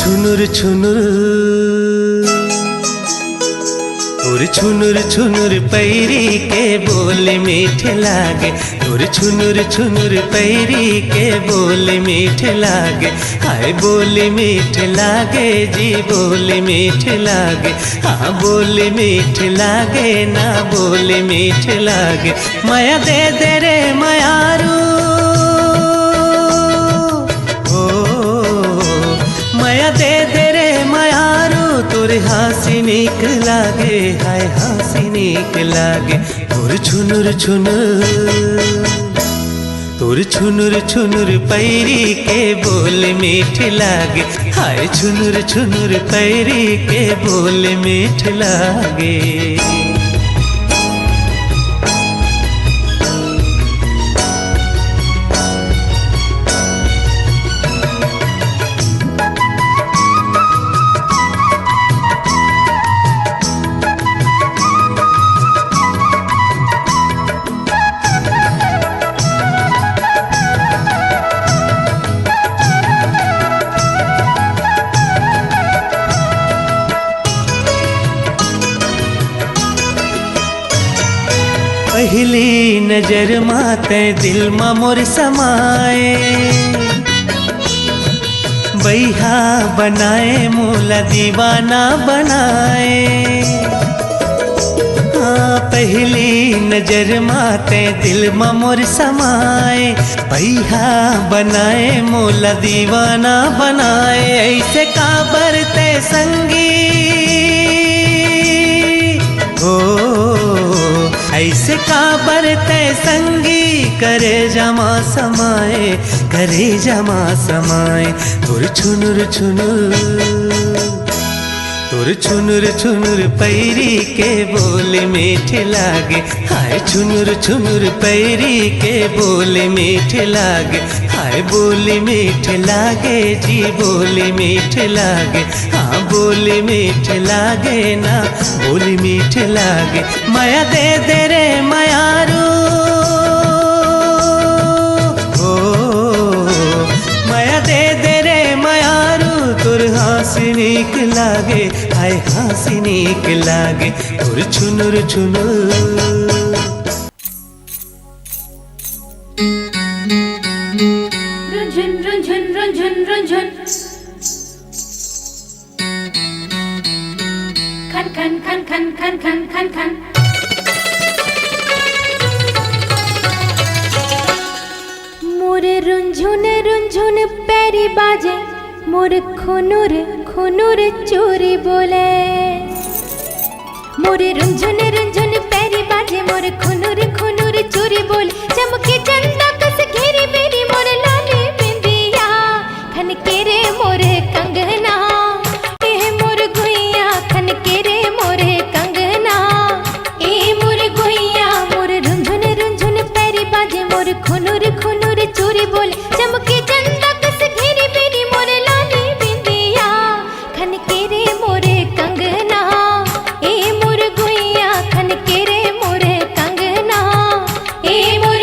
छुनुर छुनुर तोर छुनुर छुनुर पैरी के बोल मीठे लागे। तोर छुनुर छुनुर पैरी के बोल मीठे लागे। हाय बोल मीठे लागे जी बोल मीठे लागे। हाँ बोल मीठे लागे ना बोल मीठे लागे। माया दे दे रे मायारू माया दे दे रे मायारू। तोर हासी नीक लागे हाय हासी नीक लागे। तोर छुनुर छुनुर तोर छुनुर छुनुर पैरी के बोल मीठे लागे। हाय छुनुर छुनुर पैरी के बोल मीठे लागे। पहली नजर माते दिल मा मोर समाए। बैहा बनाए मोला दीवाना बनाए। हाँ पहली नजर माते दिल मा मोर समाए। बैहा बनाए मोला दीवाना बनाए। ऐसे काबर ते संगी हो ऐसे काबर ते संगी करे जमा समाए करे जमा समाए। तोर छुनुर छुनुर तोर छुनुर छुनुर पैरी के बोल मीठे लागे। हाय छुनुर छुनुर पैरी के बोल मीठे लागे। हाय बोली मीठे लागे जी बोली मीठे लागे। हाँ बोली मीठे लागे ना बोली मीठे लागे। माया दे दे रे मायारू माया दे दे रे मायारू। तोर हासी नीक लागे हाय हासी नीक लागे। तोर छुनुर छुनुर खन खन खन खन खन खन खन। मोरे रुंझुन रुंझुन पैरी बाजे। मोरे खुनुर खुनुर चोरी बोले। मोरे रुंझुन रुंझुन पैरी बाजे। मोरे खुनुर खुनुर चोरी बोले। चमके चंदा कस घेरी मेरी मोरे लाली बिंदिया। खन के रे मोरे कंगना ए मोर गुइया। खन के रे मोरे कंगना ए मोर गुइया। मोर रुंझुन रुंझुन पैरी बाजे। मोर खुनुर खुनुर चोरी बोले। चमके चंदा कस घेरी मेरी मोरे लाली बिंदिया। खन के रे मोरे कंगना ए मोर गुइया। खन के रे मोरे कंगना ए मोर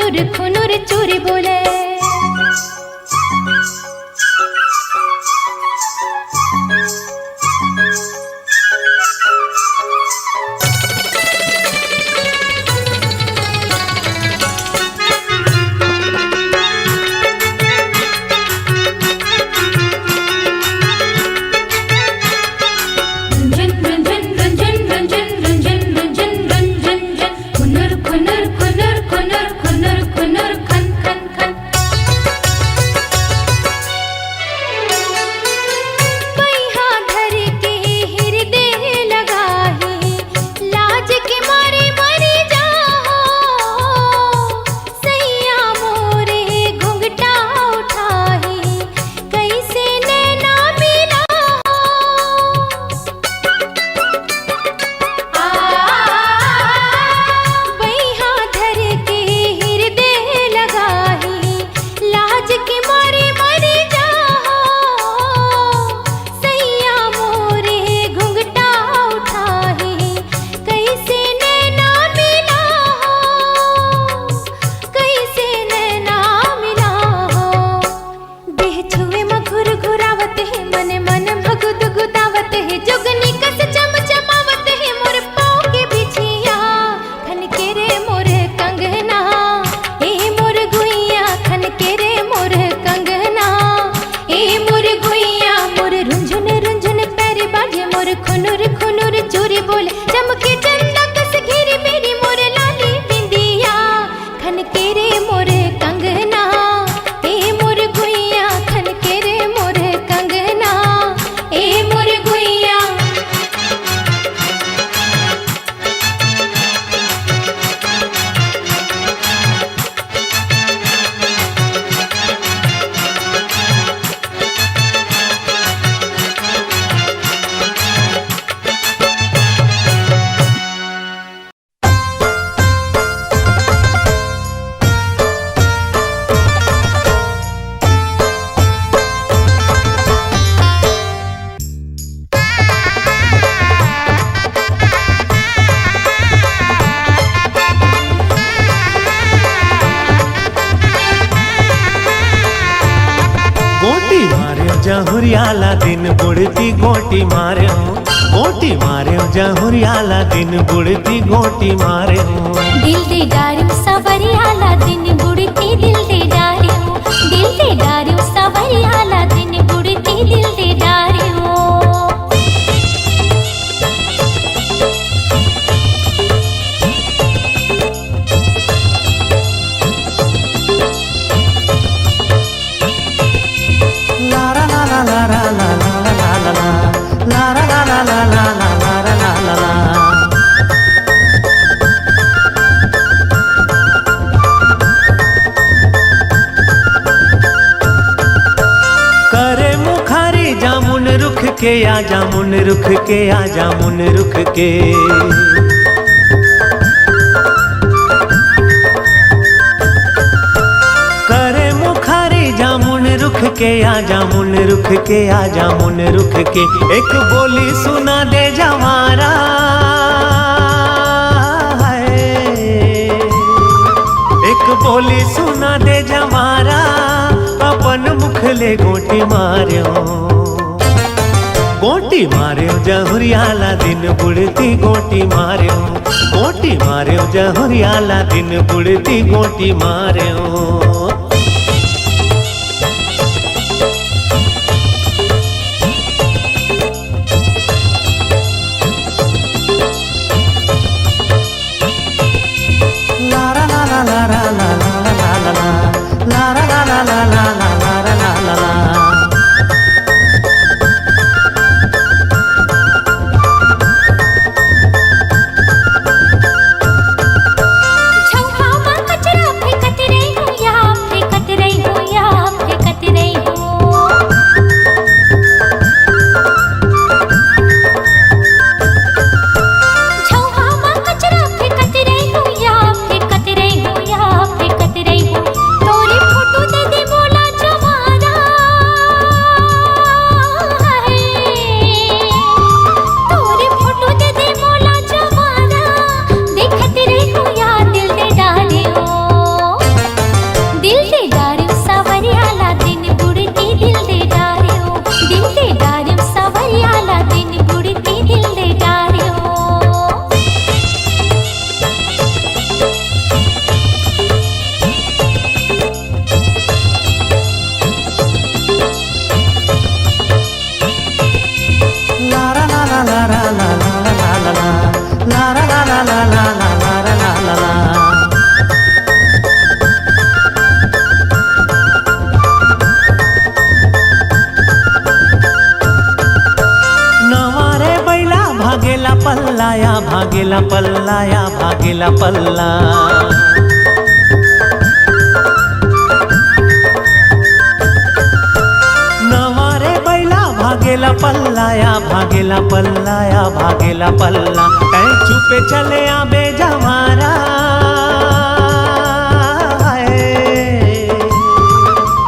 खुनुर खुनुर चोरी बोले। खुनुर खुनुर चोरी बोले चमके चंदा कस घेरी मेरी मोर लाली बिंदिया खन के रे मोर कंगना ए मोर गुइया खन के रे मोर कंगना ए मोर गुइया। जहुरियाला दिन बुढ़ती गोटी मारे गोटी मारे जहुरियाला दिन बुढ़ती गोटी मारे। दिल दे डारू सवरियाला दिन बुढ़ती दिल दे डारू दिल दे डारू सवरियाला दिन बुढ़ती दिल दे डारू। करे मुखारी जामुन रुख के आ जामुन रुख के आ जामुन रुख के। करे मुखारी जामुन रुख के आ जामुन रुख के आ जामुन रुख के। एक बोली सुना दे जवारा एक बोली सुना दे जवारा अपन मुखले गोटी मार्यो गोटी मार्यो जहुरियाला दिन बुढ़ती गोटी मार्यो गोटी मार्यो जहुरियाला दिन बुढ़ती गोटी मार्यो। छौहा मा कचरा फेंकत रे हुया भागेला पल्ला या भागेला पल्ला। नवारे बैला भागेला पल्ला या भागेला पल्ला या भागेला पल्ला। कहीं छुपे चले आबे जमारा,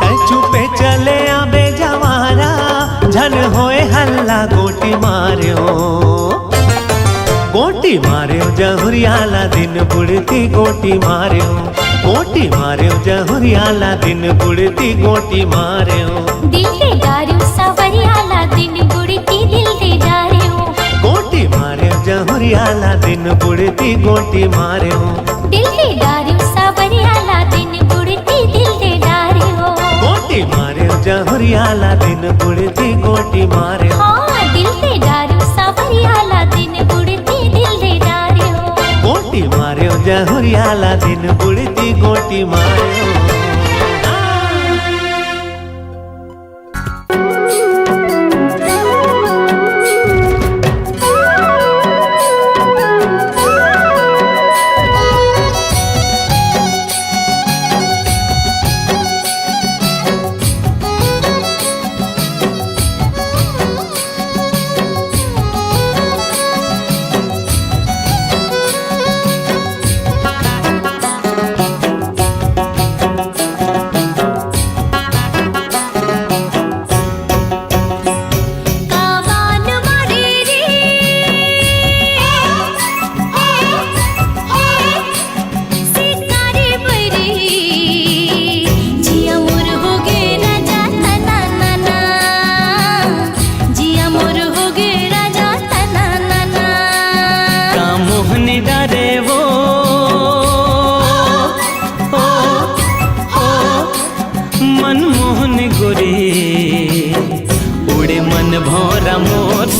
कहीं छुपे चले आबे जमारा। झन होए हल्ला गोटी मार्यो, गोटी मार्यो जहुरियाला दिन बुड़ती गोटी मार्यो, गोटी मार्यो जहुरियाला दिन बुड़ती गोटी मार्यो। दिल दे डार्यो सावरियाला दिन बुड़ती दिल दे डार्यो, गोटी मार्यो जहुरियाला दिन बुड़ती गोटी मार्यो। दिल दे डार्यो सावरियाला दिन बुड़ती दिल दे डार्यो, गोटी मार्यो जहुरियाला दिन बुड़ती गोटी मार्यो। हाँ दिल दे डार्यो सावरियाला दिन बुड़ती दिल दे डार्यो, गोटी मार्यो जहुरियाला दिन बुड़ती गोटी मार्यो।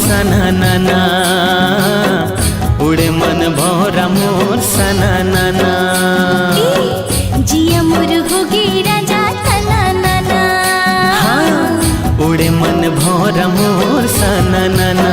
सननना उड़े मन भौरा मोर सननना। जिया मोर होगे राजा तननना, हाँ उड़े मन भौरा मोर सननना।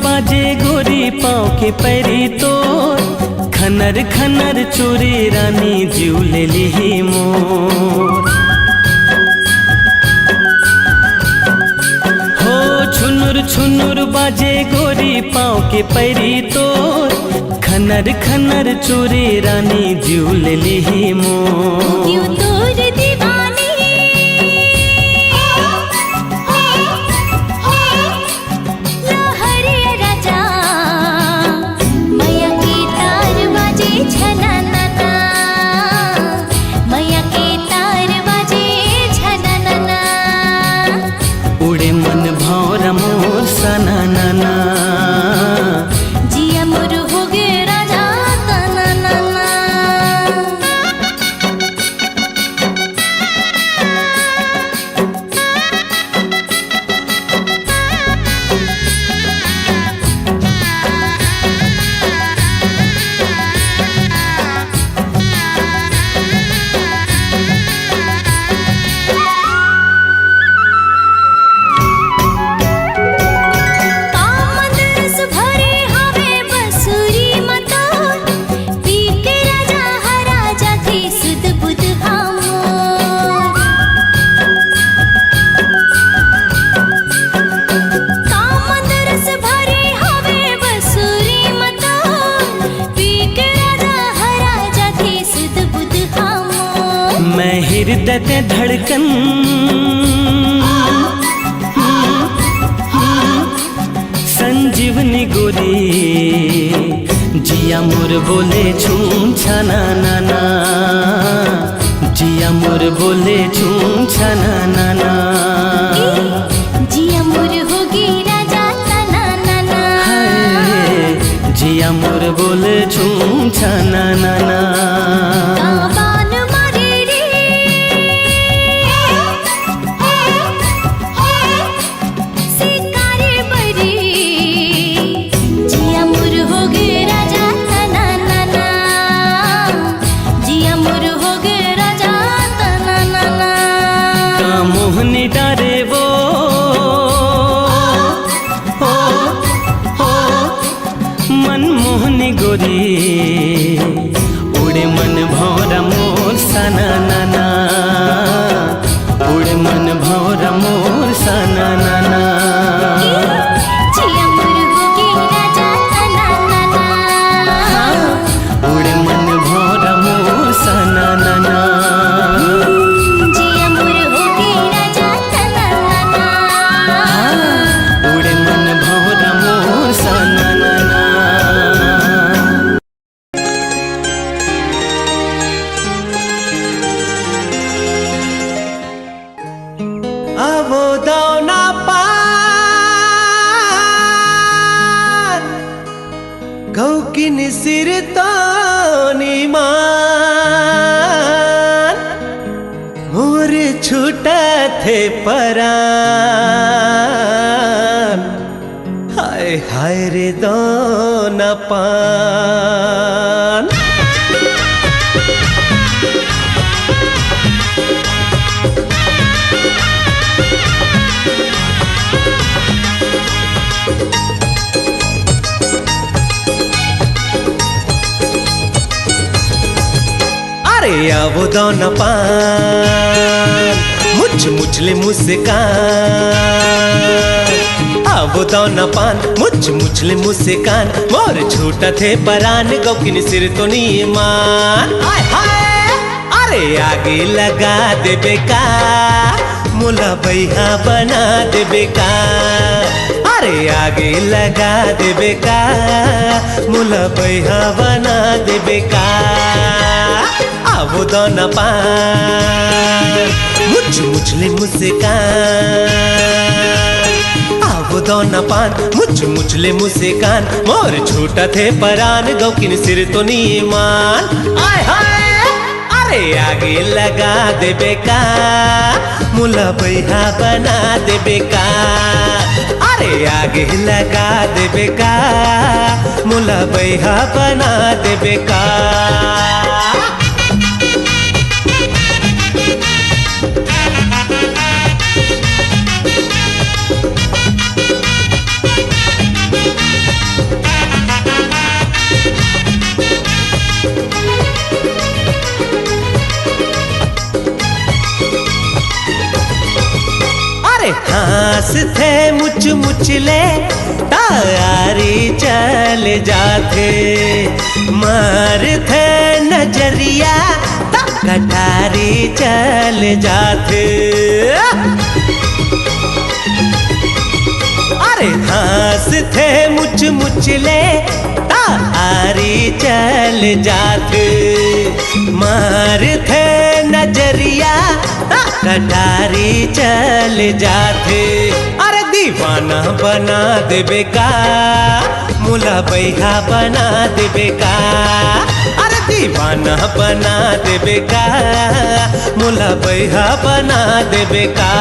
बाजे गोरी पाँव के पैरी तोर, खनर खनर चोरी रानी जीव ले ली मोर। हो छुनुर छुनुर बाजे गोरी पाँव के पैरी तोर, खनर खनर चोरी रानी जीव ले ली मोर। उड़े मन भौरा मोर सननना, जिया मोर होगे राजा तननना। हृदय ते धड़कन संजीवनी गोरी जिया मोर बोले छूम छाना नाना, जिया मोर बोले छूम छाना नाना, जिया मोर होगी राजा तना नाना, जिया मोर बोले छूम छाना नाना। काबान मारे रे शिकारे बरी, जिया मोर होगी राजा तना नाना, जिया मोर होगी राजा तना नाना। का मोहनी डारे वो मनमोहनी गोरी, उड़े मन भौरा मोर सना नाना, उड़े मन भौरा मोर सना नाना। जिया मोर होगी राजा तना नाना, उड़े मन भौरा मोर सना नाना, जिया मोर होगी राजा तना नाना, उड़े मन भौरा मोर सना नाना। आवो दाना पार गौकिन सिर तानी मान, मोर छूटा थे परान, हाय हाय रे दाना पान। अरे आवो दाना पान मुझ मुझले मुस्कान, आवो दाना पान मुझ मुझले मुस्कान, मोर छूटा थे परान गौकिन सिर तो नीमान। हाय हाय अरे आगे लगा दे बेका, मुला बैहा बना दे बेका, अरे आगे लगा दे बेका, मुला बैहा बना दे बेका। आवो दाना पान मुझ मुझले मुस्कान, आवो दाना पान मुझ मुझले मुस्कान, मोर छूटा थे परान गौकिन सिर तो नीमान। आय हाय अरे आगे लगा दे बेका, मुला बैहा बना दे बेका, अरे आगे लगा दे बेका, मुला बैहा बना दे बेका। हास थे मुच मुचले तारी चल जाते, मार थे नजरिया कटारी चल जाते। अरे हास थे मुच मुचले तारी चल जाते, मार थे नजरिया कटारी चल जाते। अरे दीवाना बना दे बेका, मुला बैहा बना दे बेका, अरे दीवाना बना दे बेका, मुला बैहा बना दे बेका।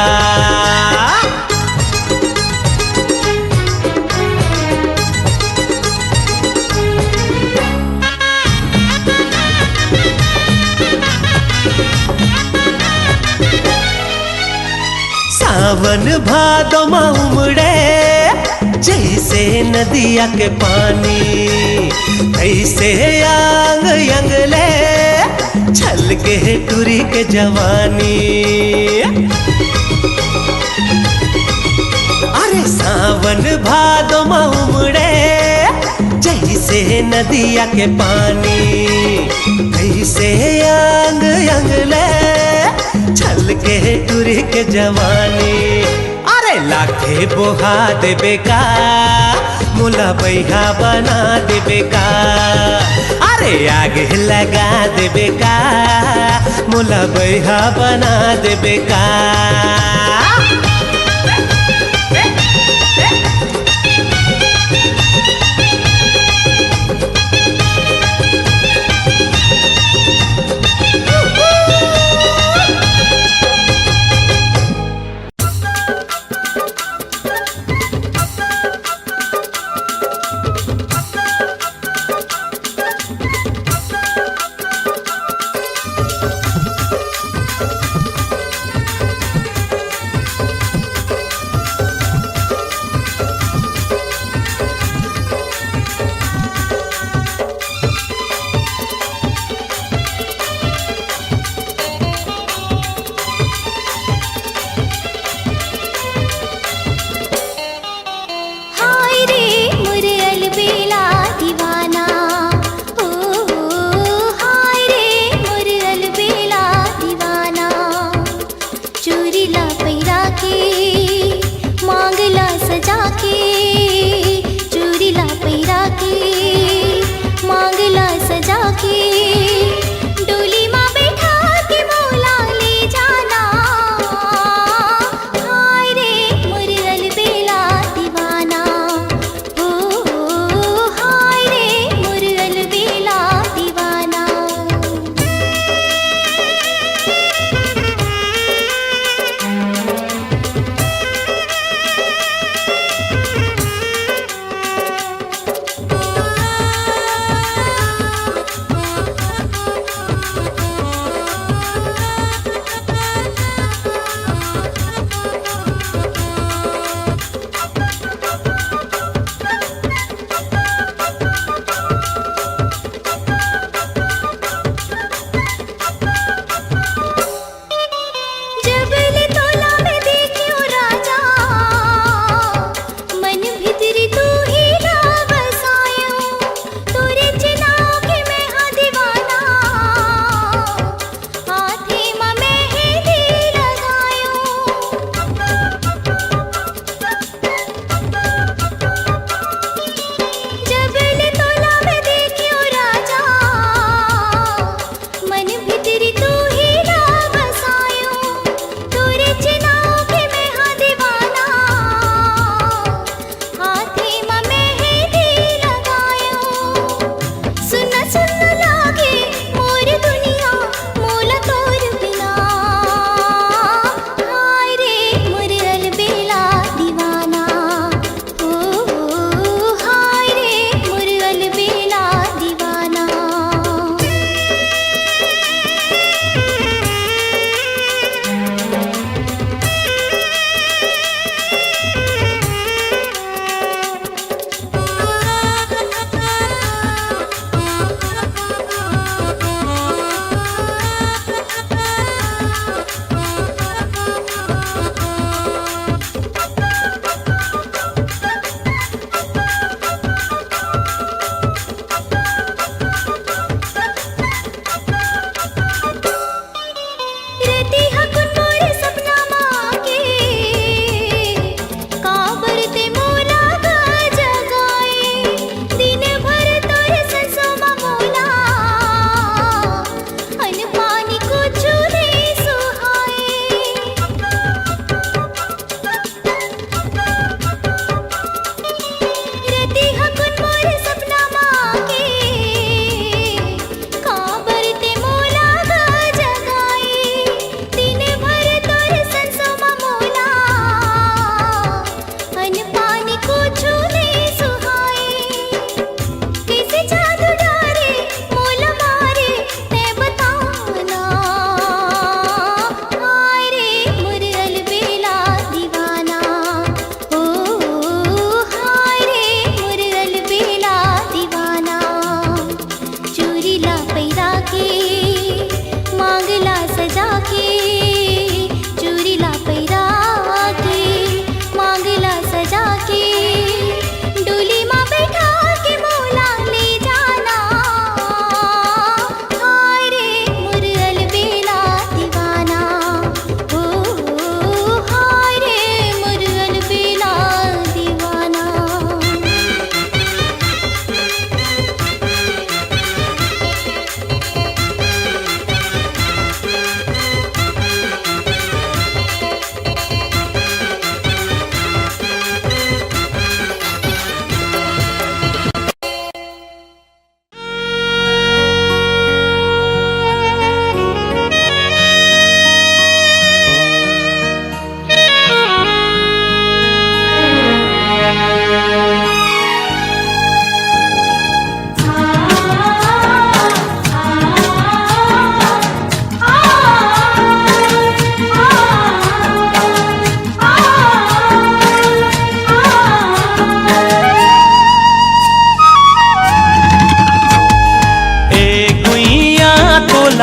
सावन भादो में उमड़े जैसे नदिया के पानी, ऐसे यांग यंगले छल के टूरी के जवानी। अरे सावन भादो में उमड़े जैसे नदिया के पानी, ऐसे यांग यंगले छल के टूरी के जवानी। अरे लाखे बोहा दे बेका, मोला बैहा बना देबे का, अरे आगे लगा देबे का, मोला बैहा बना देबे का।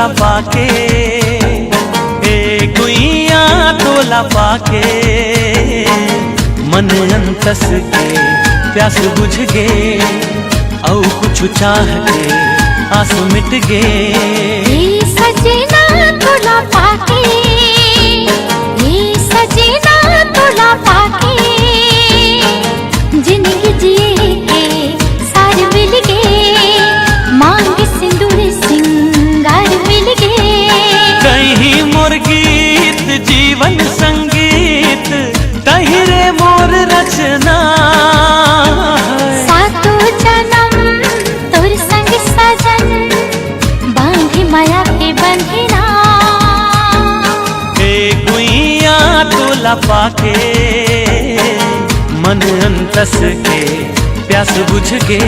तोला पाके, ए गुइया तोला पाके, मन अंतस के प्यास बुझ गे, औ कुछ चाह के आस मिट गे। सजना तोला पाके, सजना तोला पाके, जिंदगी जिए के सार मिल गे, मांग सिंदूर सिंगार मिल गे। कहीं मोर गीत जीवन संगीत, तहिरे मोर रचना, सातो जन्म तोर संग सजन, बांधी माया के बंधना। ए गुइया तोला पाके, मन अंतस के प्यास बुझ गे,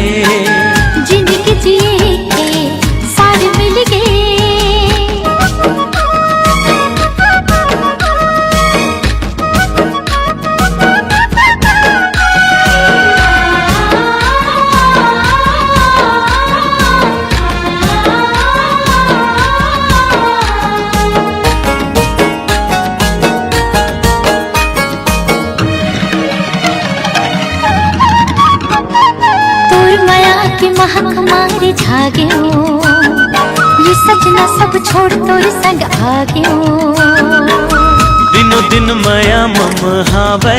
जिंदगी जिए के सार मिल गे। महक मारे झागे हो, ये सजना सब छोड़ तोर संग आगे हो। दिनो दिन माया मम हावे,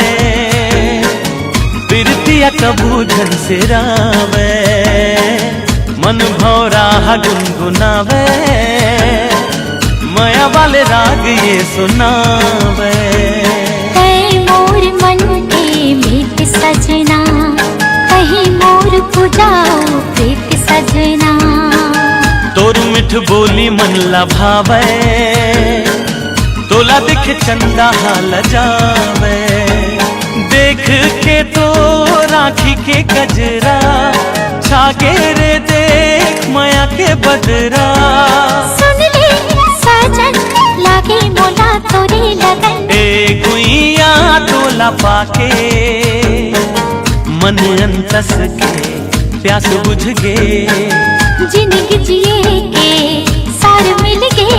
बिरतिया कबूधन से रावे, मन भौरा गुनगुनावे, माया वाले राग ये सुनावे। मोर मन के मीत सजना, कहीं मोर पुजाओ प्रीत सजना। तोर मिठ बोली मन लभावे, तोला दिख चंदा हाल जावे, देख के तो राखी के गजरा, छागे रे देख माया के बदरा। सुन ले सजन लागे मोला तोरे लगन, ए गुइया तोला पाके, मन अंतस के प्यास बुझ गे, जिंदगी जिए के सार मिल गे।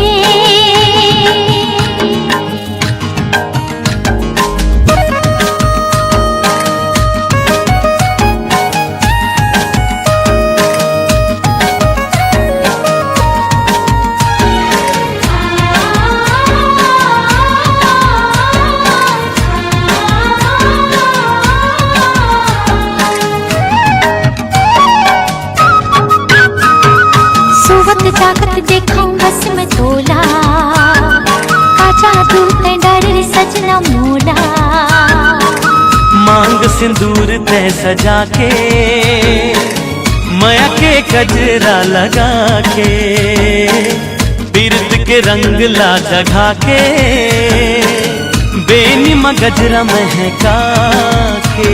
जागत देखूं बस में तोला, काचा तू ते डर सजना मोला। मांग सिंदूर ते सजा के, माया के गजरा लगा के, बिरत के रंग ला जगा के, बेनिमा गजरा महका के।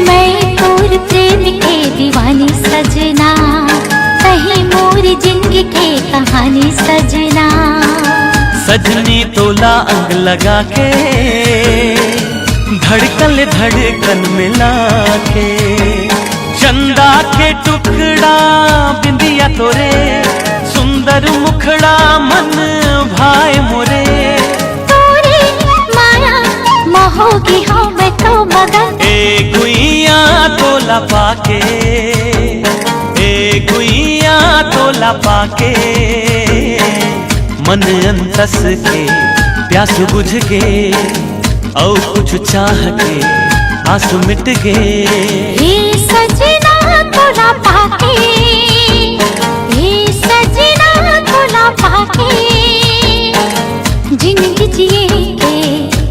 मैं तोर प्रेम के दीवानी सजना, कहीं मोर जिंदगी के कहानी सजना। सजनी तोला अंग लगा के, धड़कन धड़कन मिला के, चंदा के टुकड़ा बिंदिया तोरे, सुंदर मुखड़ा मन भाई मोरे। तोरे माया मोहोगी हो मैं तो मगन, ए गुइया तोला पाके, ए गुइया तोला पाके, मन अंतस के प्यास बुझ गे, औ कुछ चाह के आस मिट गे। सजना तोला पाके, सजना तोला पाके, जिंदगी जिए के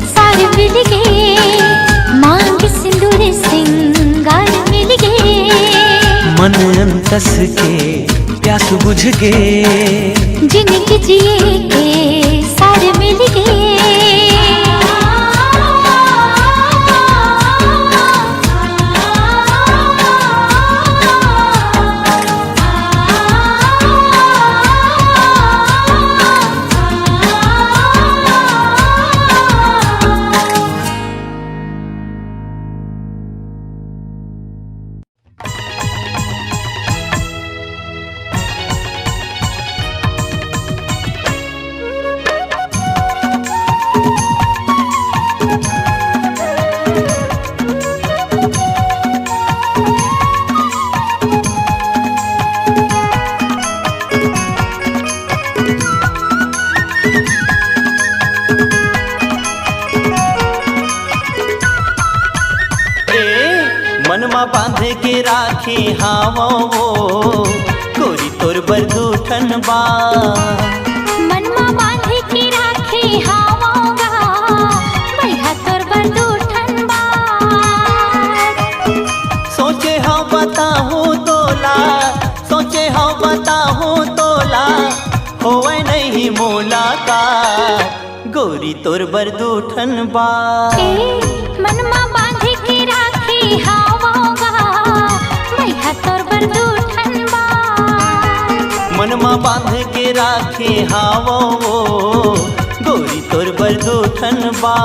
सार मिल गे, मांग सिंदूर सिंगार मिल गे। मन अंतस के प्यास बुझ गे, जिंदगी जिए के सार मिल गे। मनमा बांध के राखे हावो वो गोरी तोर बरदूठन बा। मनमा बांध के राखे हावोगा भैया तोर बरदूठन बा। सोचे हाँ बताहूँ तोला, सोचे हाँ बताहूँ तोला होवे नहीं मुलाकात गोरी तोर बरदूठन बा। मनमा बांध के राखे हावोगा भैया तोर बरदूठन बा। मनमा बांध के राखे हावो वो गोरी तोर बरदूठन बा।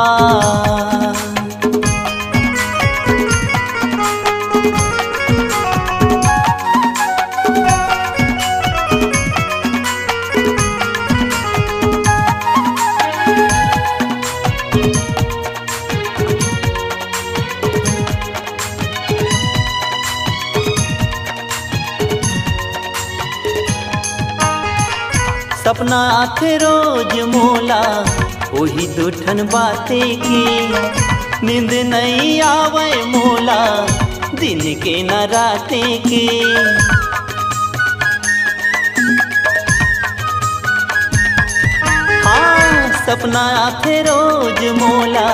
सपना आथे रोज मोला वही दूठन बाते की, नींद नहीं आवे मोला दिन के न राते की। हाँ सपना आथे रोज मोला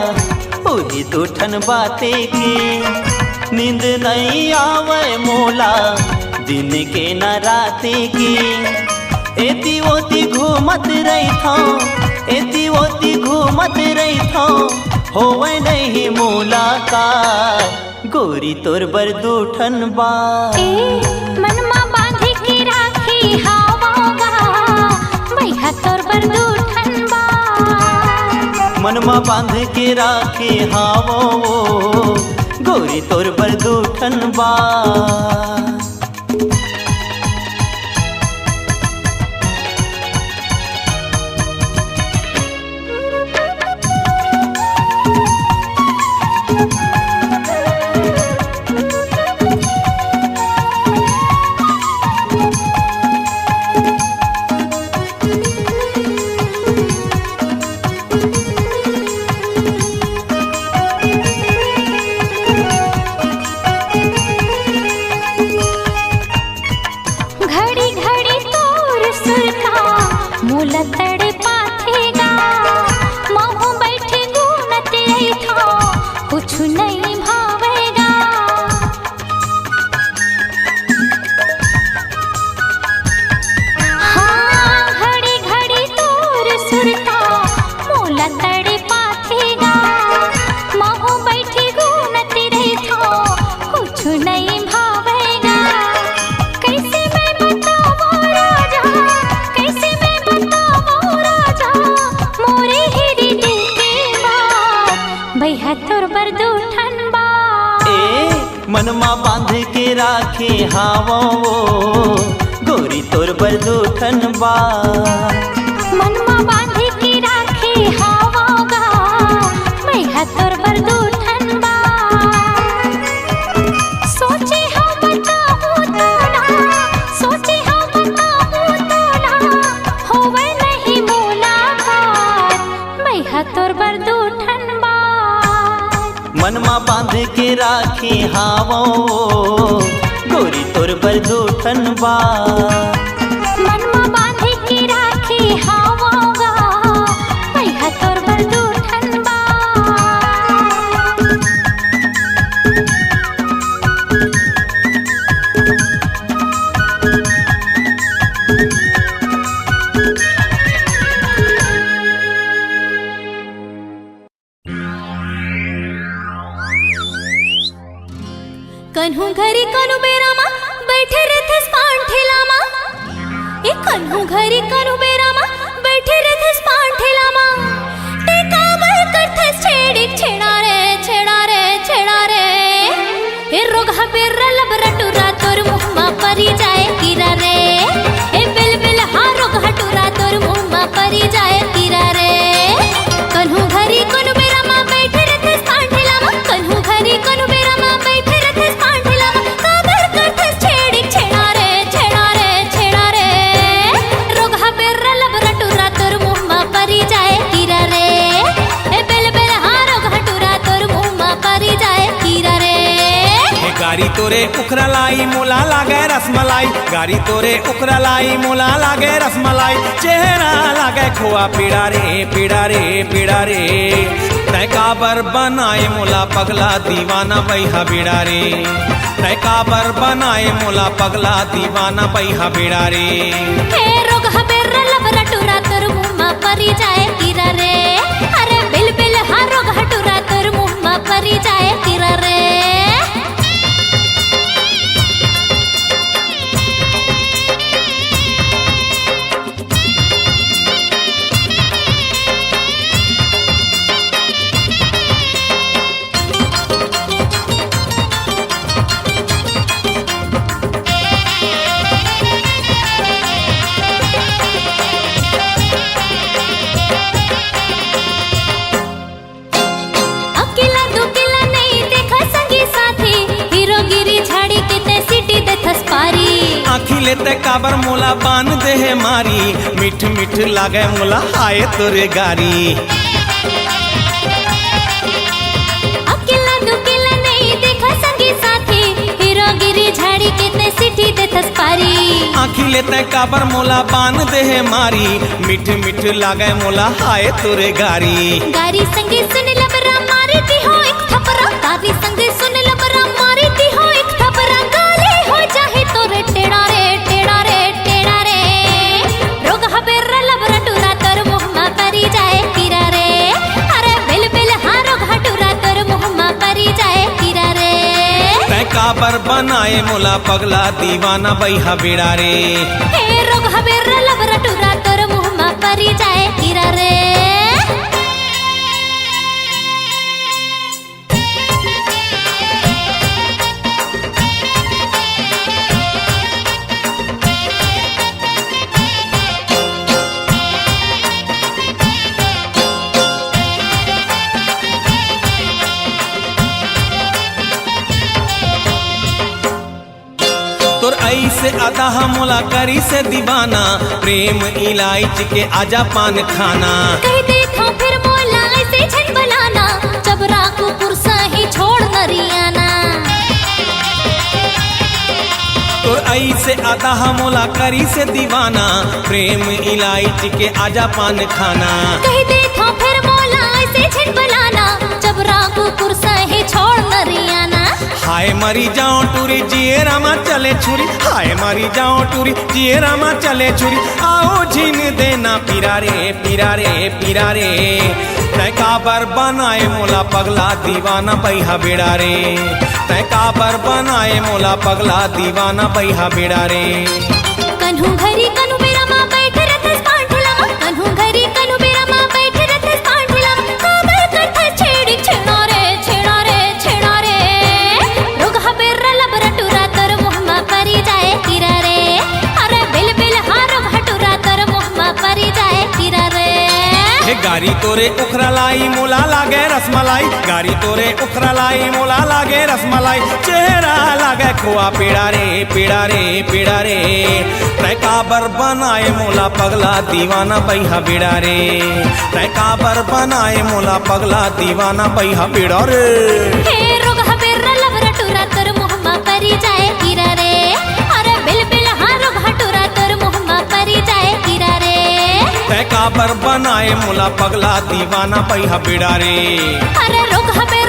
वही दूठन बाते की, नींद नहीं आवे मोला दिन के न राते की। एती ओती घूमत रही था, एती ओती घूमत रही था होवे नहीं मुलाकात गोरी तोर बरदूठन बा। मनमा बांध के राखे हावोगा भैया तोर बरदूठन बा। मनमा बांध के राखे हावो गोरी तोर बरदूठन बा। घड़ी घड़ी तोर सुर का मूल तड़ पाथेगा, महू बैठे गुनत रही था कुछ नहीं भावेगा। हाँ घड़ी घड़ी तोर सुर का मूल तड़ पाथेगा, महू बैठे गुनत रही था कुछ नहीं भावेगा। कैसे मैं बताऊँ राजा, कैसे मैं बताऊँ राजा मोरे हिरी दिल की बात भैया तोर बरदूठन बा। मनमा बांध के राखे हावो गोरी तोर बरदूठन बा। मनमा बांध के राखे हावोगा भैया तोर बरदूठन बा। सोचे हाँ बताऊँ तोला, सोचे हाँ बताऊँ तोला होवे नहीं मुलाकात भैया तोर बरदूठन बा। मनमा बांध के राखे हावो गोरी तोर बरदूठन बा। मनमा बांध के राखे हावोगा भैया तोर बरदूठन बा। कन्हू घरी कनु बेरा मा बैठे रहते पान ठेला मा। ए कन्हू घरी कनु बेरा मा बैठे रहते पान ठेला मा। ते काबर करते छेड़ी छेड़ा रे छेड़ा रे छेड़ा रे। ए रोगा पेरा लबरटुरा तोर मुँह मा परी जाए कीरा रे। ए बिल बिल हाँ रोगा टुरा तोर मुँह मा परी जाए कीरा रे। कन्हू घरी कनु बेरा मा बैठे रहते पान ठेला मा। कन्हू घरी कनु बेरा मा बैठे रहते पान ठेला मा। काबर करते छेड़ी छेड़ा रे छेड़ा रे छेड़ा रे। रोगा पेरा लबरटुरा तोर मुँह मा परी जाए कीरा रे। ए बिल बिल हाँ रोगा टुरा तोर मुँह मा परी जाए कीरा रे। गारी तोरे उखरा लाई मोला लागे रसमलाई, गारी तोरे उखरा लाई मोला लागे रसमलाई, चेहरा लागे खोआ पीड़ा रे पीड़ा रे पीड़ा रे, तय काबर बनाए मोला पगला दीवाना बैहा बीड़ा रे, तय काबर बनाए मोला पगला दीवाना बैहा बीड़ा रे। हे रोग हबेर लबरा टुरा तोर मुम्मा परी जाए तीरा रे, अरे बिल बिल हा रोग हटुरा तोर मुम्मा परी जाए तीरा रे। आखिले ते काबर मोला बान दे है मारी, मिठ मिठ लागे मोला हाय तोरे गारी। अकेला दुकेला नहीं देखा संगी साथी, हीरोगिरी झाड़ी कितने सिटी दे थसपारी। आखिले ते काबर मोला बान दे है मारी, मिठ मिठ लागे मोला हाय तोरे गारी। गारी संगी सुन लबरा मारी दी हो एक थपरा, गारी संगी सुन लबरा मारी दी हो एक थपरा, गाली हो जाहे तोरे टेढ़ा रे टेढ़ा रे टेढ़ा रे। रोग हबेर लबरा टुरा तोर मुहम्मा परी जाए तीरा रे, अरे बिल बिल हा रोग हटुरा तोर मुहम्मा परी जाए तीरा रे। तय काबर बनाए मोला पगला दीवाना बैहा बीड़ा रे। हे रोग हबेर लबरा टुरा तोर मुहम्मा परी जाए तीरा रे। तोर ऐसे अदा मोला करी से दीवाना, प्रेम इलायच के आजा पान खाना। कह दे था फिर मोला ऐसे छन बनाना, जब राकू पुरसा ही छोड़ नरियाना। तोर ऐसे अदा मोला करी से दीवाना, प्रेम इलायच के आजा पान खाना। कह दे था फिर मोला ऐसे छन बनाना, जब राकू पुरसा ही छोड़ नरियाना। हाय मरी जाओ टूरी जिए रामा चले छुरी, हाय मरी जाओ टूरी जिए रामा चले छुरी, आओ झीन देना पीरा रे पीरा रे पीरा रे। तय काबर बनाए मोला पगला दीवाना बैहा बीड़ा रे, तय काबर बनाए मोला पगला दीवाना बैहा बीड़ा रे। कन्हू घरी कन्हू मेरा माँ बैठ रथस पांठला, कन्हू घरी कन्हू मेरा माँ बैठ रथस पांठला, काबर कथा छेड़ी छेड़ा रे छेड़ा रे छेड़ा रे। रोग हबेर लबरा टुरा तोर मुहम्मा परी जाए तीरा रे, अरे बिल बिल हा रोग हटुरा तोर मुहम्मा परी जाए तीरा रे। हे गारी तोरे उखरा लाई मोला लागे रसमलाई, गारी तोरे उखरा लाई मोला लागे रसमलाई, चेहरा लागे खोआ पीड़ा रे पीड़ा रे पीड़ा रे। तय काबर बनाए मोला पगला दीवाना बैहा बीड़ा रे, तय काबर बनाए मोला पगला दीवाना बैहा बीड़ा रे। हे रोग हबेर लबरा टुरा तोर मुहम्मा परी जाए तीरा रे, अरे बिल बिल हा रोग हटुरा तोर मुहम्मा परी जाए तीरा रे। तय काबर बनाए मोला पगला दीवाना बैहा बीड़ा रे, अरे रोग हबेर